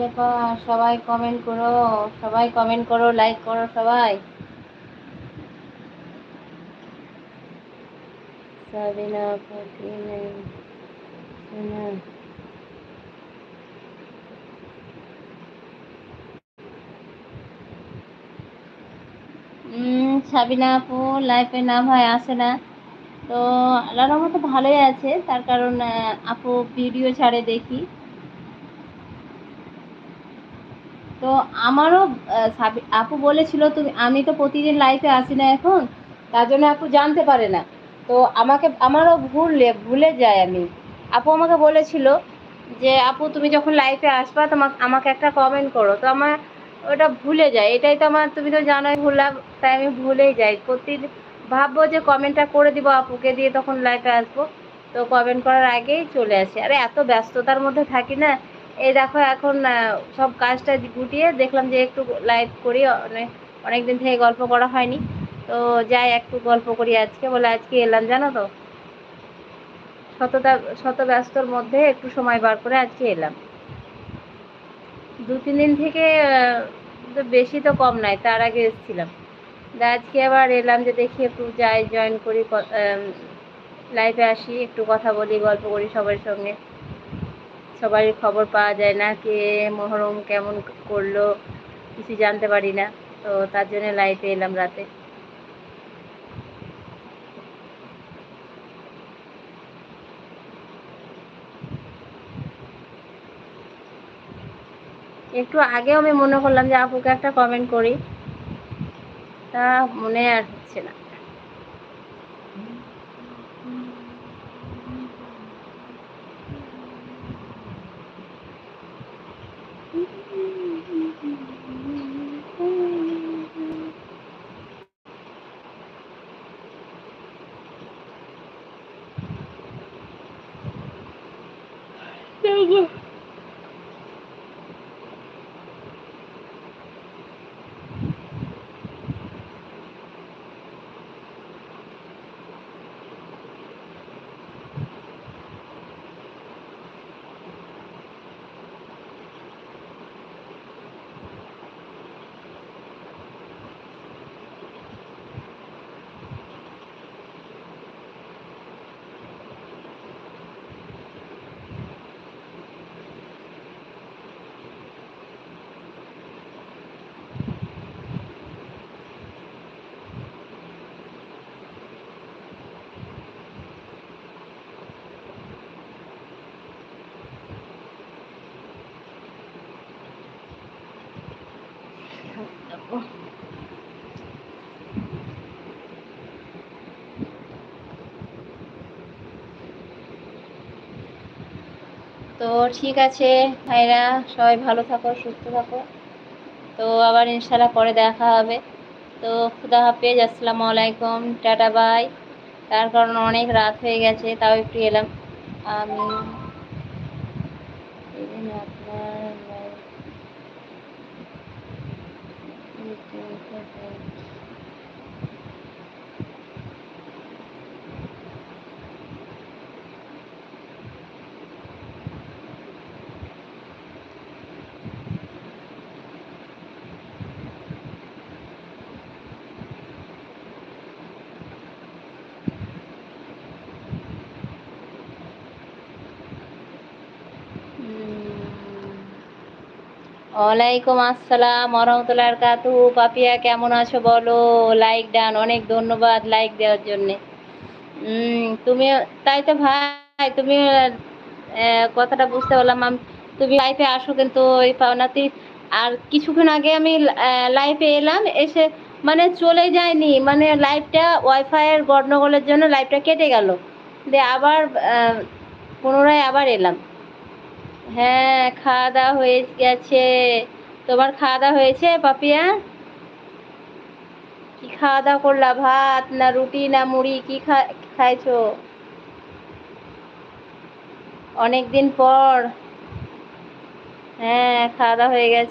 আপা, সবাই কমেন্ট করো, সবাই কমেন্ট করো, লাইক করো সবাই। সাবিনা সাবিনা আপু লাইফে নাম হয় আসে না। তো আল্লাহর রহমতে ভালোই আছে, তার কারণ আপু ভিডিও ছাড়ে দেখি। তো আমারও আপু বলেছিল তুমি, আমি তো প্রতিদিন লাইফে আসি না এখন, তার জন্য আপু জানতে পারে না। তো আমারও ভুলে যায় আমি। আপু আমাকে বলেছিল যে আপু তুমি যখন লাইফে আসবা আমাকে একটা কমেন্ট করো, তো আমার ওটা ভুলে যায়। এটাই তো আমার, তুমি তো জানোই ভুললাম, তাই আমি ভুলেই যাই। ভাববো যে কমেন্টটা করে দিব আপুকে দিয়ে, তখন লাইফে আসবো, তো কমেন্ট করার আগেই চলে আসে। আরে এত ব্যস্ততার মধ্যে থাকি না। এই দেখো এখন সব কাজটা গুটিয়ে দেখলাম যে একটু লাইভ করি, অনেক দিন থেকে গল্প করা হয়নি। তো যাই একটু গল্প করি আজকে, বলে আজকে এলাম, জানো তো, শত ব্যস্তর মধ্যে একটু সময় বার করে আজকে এলাম। 2-3 দিন থেকে তো বেশি তো কম নাই, তার আগে এসেছিলাম। আজকে আবার এলাম যে দেখি একটু যাই, জয়েন করি, লাইভে আসি, একটু কথা বলি, গল্প করি সবার সঙ্গে। সবারই খবর পাওয়া যায় না, কে মহরম কেমন করলো কিছু জানতে পারি না। তো তার জন্য লাইভে এলাম রাতে। একটু আগেও আমি মনে করলাম যে আপুকে একটা কমেন্ট করি, তা মনে আর হচ্ছে না। তো ঠিক আছে ভাইরা, সবাই ভালো থাকো, সুস্থ থাকো। তো আবার ইনশাল্লাহ পরে দেখা হবে। তো খুদা হাফেজ, আসসালামু আলাইকুম, টাটা বাই। তার কারণ অনেক রাত হয়ে গেছে, তাও একটু এলাম আমি। আপনার ওয়ালাইকুম আসসালাম ওরহমতুল্লাহ বারাকাতুহু। পাপিয়া কেমন আছো বলো? লাইক ডান, অনেক ধন্যবাদ লাইক দেওয়ার জন্যে। তুমি, তাই তো ভাই, তুমি কথাটা বুঝতে পারলাম। তুমি লাইফে আসো কিন্তু ওই পাওনাতে। আর কিছুক্ষণ আগে আমি লাইফে এলাম, এসে মানে চলে যায়নি, মানে লাইফটা ওয়াইফাইয়ের গন্ডগোলের জন্য লাইফটা কেটে গেল, দিয়ে আবার পুনরায় আবার এলাম। হ্যাঁ, খাওয়া দাওয়া হয়ে গেছে। তোমার খাওয়া দাওয়া হয়েছে পাপিয়া? কি খাওয়া দাওয়া করলা, ভাত না রুটি না মুড়ি, কি খাইছো? অনেক দিন পর। হ্যাঁ, খাওয়া দাওয়া হয়ে গেছে।